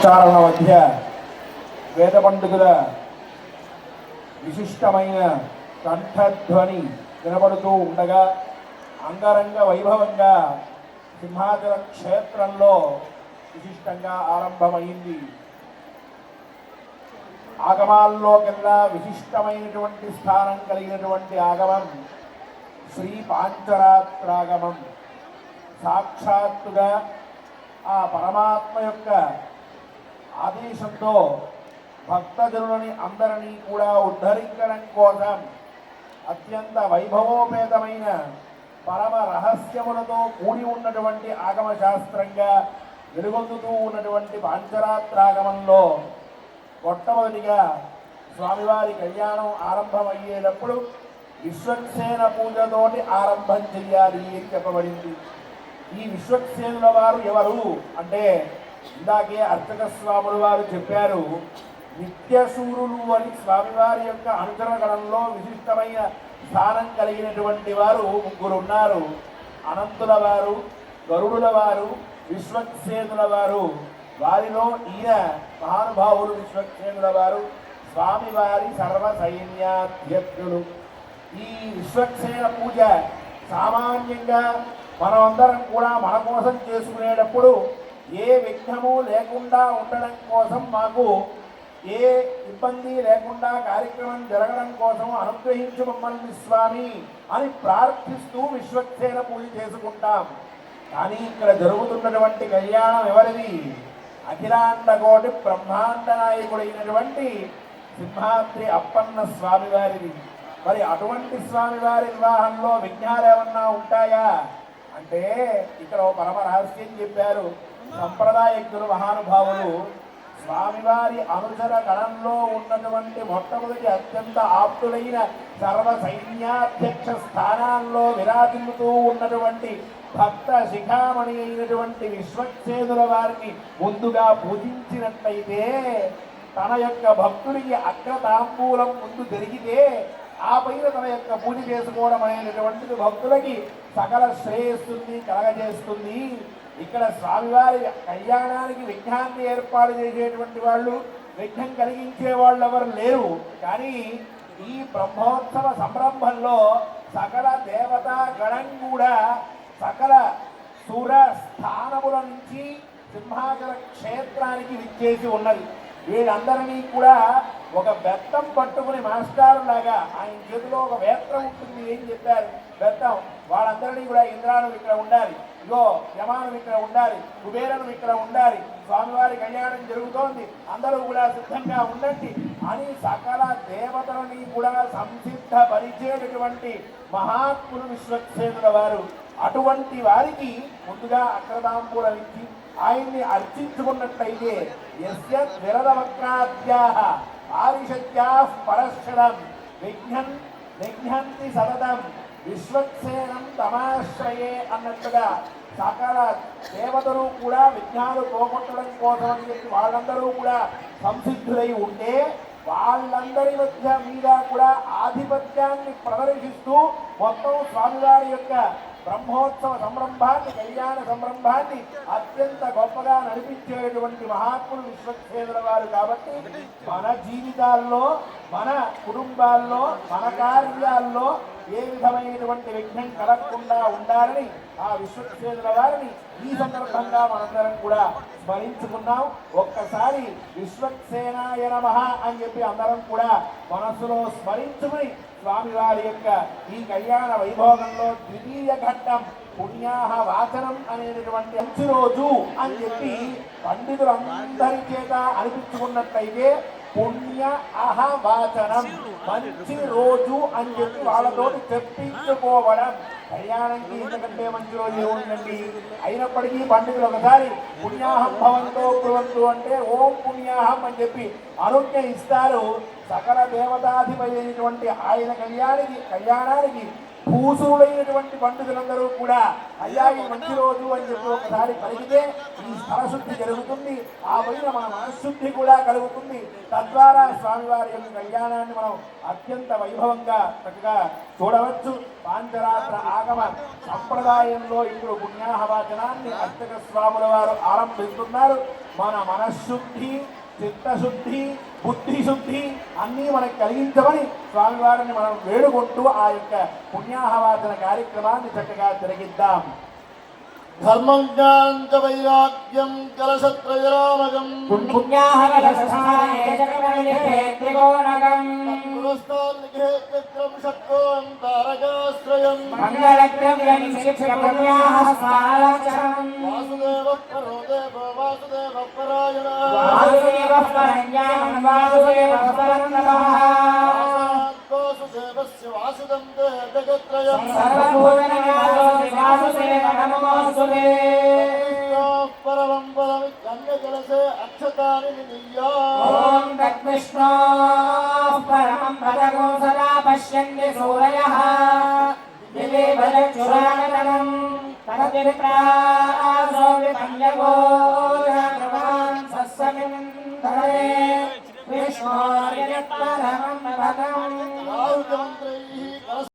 మంత్రోచ్చారణ మధ్య వేద పండితుల విశిష్టమైన కంఠధ్వని వినబడుతూ ఉండగా అంగరంగ వైభవంగా సింహాచల క్షేత్రంలో విశిష్టంగా ఆరంభమైంది. ఆగమాల్లోకెల్లా విశిష్టమైనటువంటి స్థానం కలిగినటువంటి ఆగమం శ్రీ పాంచరాత్రాగమం. సాక్షాత్తుగా ఆ పరమాత్మ యొక్క ఆదేశంతో భక్తజనులని అందరినీ కూడా ఉద్ధరించడం కోసం అత్యంత వైభవోపేతమైన పరమ రహస్యములతో కూడి ఉన్నటువంటి ఆగమ శాస్త్రంగా వెలుగొందుతూ ఉన్నటువంటి పాంచరాత్రాగమంలో మొట్టమొదటిగా స్వామివారి కళ్యాణం ఆరంభమయ్యేటప్పుడు విశ్వక్సేన పూజతోటి ఆరంభం చెయ్యాలి అని చెప్పబడింది. ఈ విశ్వక్సేనుల వారు ఎవరు అంటే ఇందాకే అర్చక స్వాములు వారు చెప్పారు. నిత్యశూరులు అని స్వామివారి యొక్క అనుచరగణంలో విశిష్టమైన స్థానం కలిగినటువంటి వారు ముగ్గురు ఉన్నారు. అనంతుల వారు, గరుడుల వారు, విశ్వక్సేనుల వారు. వారిలో ఈయన మహానుభావులు విశ్వక్సేనుల వారు స్వామివారి సర్వ సైన్యాధ్యక్షులు. ఈ విశ్వక్సేన పూజ సామాన్యంగా మనమందరం కూడా మన కోసం చేసుకునేటప్పుడు ఏ విఘ్నము లేకుండా ఉండడం కోసం, మాకు ఏ ఇబ్బంది లేకుండా కార్యక్రమం జరగడం కోసం అనుగ్రహించు మమ్మల్ని స్వామి అని ప్రార్థిస్తూ విశ్వక్సేన పూజ చేసుకుంటాం. కానీ ఇక్కడ జరుగుతున్నటువంటి కళ్యాణం ఎవరిది? అఖిలాండ కోటి బ్రహ్మాండ నాయకుడైనటువంటి సింహాద్రి అప్పన్న స్వామివారిది. మరి అటువంటి స్వామివారి వివాహంలో విఘ్నాలు ఏమన్నా ఉంటాయా అంటే ఇక్కడ ఓ పరమ రహస్యం చెప్పారు సంప్రదాయజ్ఞులు మహానుభావులు. స్వామివారి అనుచర గణంలో ఉన్నటువంటి మొట్టమొదటి అత్యంత ఆప్తులైన సర్వ సైన్యాధ్యక్ష స్థానాల్లో విరాజిల్లుతూ ఉన్నటువంటి భక్త శిఖామణి అయినటువంటి విశ్వక్సేనుల వారిని ముందుగా పూజించినట్లయితే, తన యొక్క భక్తుడికి అగ్రతాంబూలం ముందు జరిగితే ఆ పైన తన యొక్క పూజ చేసుకోవడం అనేటటువంటిది భక్తులకి సకల శ్రేయస్సుని కలగజేస్తుంది. ఇక్కడ స్వామివారి కళ్యాణానికి విఘ్నాన్ని ఏర్పాటు చేసేటువంటి వాళ్ళు, విఘ్నం కలిగించే వాళ్ళు ఎవరు లేరు. కానీ ఈ బ్రహ్మోత్సవ సంరంభంలో సకల దేవతా గణం కూడా సకల సుర స్థానముల నుంచి సింహాచల క్షేత్రానికి విచ్చేసి ఉన్నది. వీళ్ళందరినీ కూడా ఒక బెత్తం పట్టుకుని మాస్టారు లాగా ఆయన చేతిలో ఒక వేత్రం ఉంటుంది. ఏం చెప్పారు? బెత్తం. వాళ్ళందరినీ కూడా ఇంద్రాను ఇక్కడ ఉండాలి, ఇగో యమాను ఇక్కడ ఉండాలి, కుబేరను ఇక్కడ ఉండాలి, స్వామివారి కళ్యాణం జరుగుతోంది, అందరూ కూడా సిద్ధంగా ఉండండి అని సకల దేవతలని కూడా సంసిద్ధపరిచేటటువంటి మహాత్ములు విశ్వక్సేనుల వారు. అటువంటి వారికి ముందుగా అగ్రతాంబూలం ఇచ్చి ఆయన్ని అర్చించుకున్నట్లయితే యస్య విరదవక్రాద్యాః ఆరిషత్యాః పరశ్చరం విఘ్నంతి సతతం విశ్వక్సేనం తమాశ్రయే అన్నట్టుగా సకల దేవతలు కూడా విఘ్నాలు పోగొట్టడం కోసం అని చెప్పి వాళ్ళందరూ కూడా సంసిద్ధులై ఉంటే వాళ్ళందరి మధ్య మీద కూడా ఆధిపత్యాన్ని ప్రదర్శిస్తూ మొత్తం స్వామివారి యొక్క బ్రహ్మోత్సవ సంరంభాన్ని, కళ్యాణ సంరంభాన్ని అత్యంత గొప్పగా నడిపించేటువంటి మహాత్ములు విశ్వక్సేనుల వారు. కాబట్టి మన జీవితాల్లో, మన కుటుంబాల్లో, మన కార్యాల్లో ఏ విధమైనటువంటి విఘ్నం కలగకుండా ఉండాలని ఆ విశ్వక్సేనుల వారిని ఈ సందర్భంగా మనందరం కూడా స్మరించుకున్నాం. ఒక్కసారి విశ్వక్సేనాయ నమః అని చెప్పి అందరం కూడా మనస్సులో స్మరించుకుని స్వామివారి యొక్క ఈ కళ్యాణ వైభోగంలో ద్వితీయ ఘట్టం పుణ్యాహ వాచనం అనేటటువంటి మంచి రోజు అని చెప్పి పండితులందరి చేత అనిపించుకున్నట్లయితే పుణ్య అహ వాచనం, మంచి రోజు అని చెప్పి వాళ్ళతోటి చెప్పించుకోవడం. కళ్యాణంకి ఇంతకంటే మంచి రోజు ఏముందండి? అయినప్పటికీ పండితులు ఒకసారి పుణ్యాహం భవంతో కుర్వంతు అంటే ఓం పుణ్యాహం అని చెప్పి అనుజ్ఞ ఇస్తారు. సకల దేవతాధిపతి అయినటువంటి ఆయన కళ్యాణానికి భూసురులైనటువంటి పండితులందరూ కూడా అయ్యా ఈ మంచి రోజు అని చెప్పి ఒకసారి పలికితే ఈ స్థలశుద్ధి జరుగుతుంది, ఆ పైన మన మనశుద్ధి కూడా కలుగుతుంది. తద్వారా స్వామివారి యొక్క కళ్యాణాన్ని మనం అత్యంత వైభవంగా చక్కగా చూడవచ్చు. పాంచరాత్ర ఆగమ సంప్రదాయంలో ఇప్పుడు పుణ్యాహవాచనాన్ని అర్చక స్వాముల వారు ఆరంభిస్తున్నారు. మన మనశుద్ధి, చిత్తశుద్ధి, బుద్ధిశుద్ధి అన్నీ మనకు కలిగించమని స్వామివారిని మనం వేడుకుంటూ ఆ యొక్క పుణ్యాహవాచన కార్యక్రమాన్ని చక్కగా జరిగిద్దాం. ధర్మం జ్ఞానం చ వైరాగ్యం కలశత్రయరామగం పురస్తాల్లిఖేత్రం షట్కోం తారకాశ్రయం వాసుదేవ పరో దేవ వాసుదేవ పరాయణ వాసుదేవస్య వాసుదం తే జగత్రయం పరమం పరమిత్యన్యజలసే అక్షతాని నియా ఓం తద్విష్ణో పరమం పదగో సదా పశ్యంతి సూరయః దివే భరచురాననం తదవిప్రాసో విపన్యగో జాగ్రవాన్ సస్సమింధరే విష్ణోర్యత్పరమం పదం రాహుమంత్ర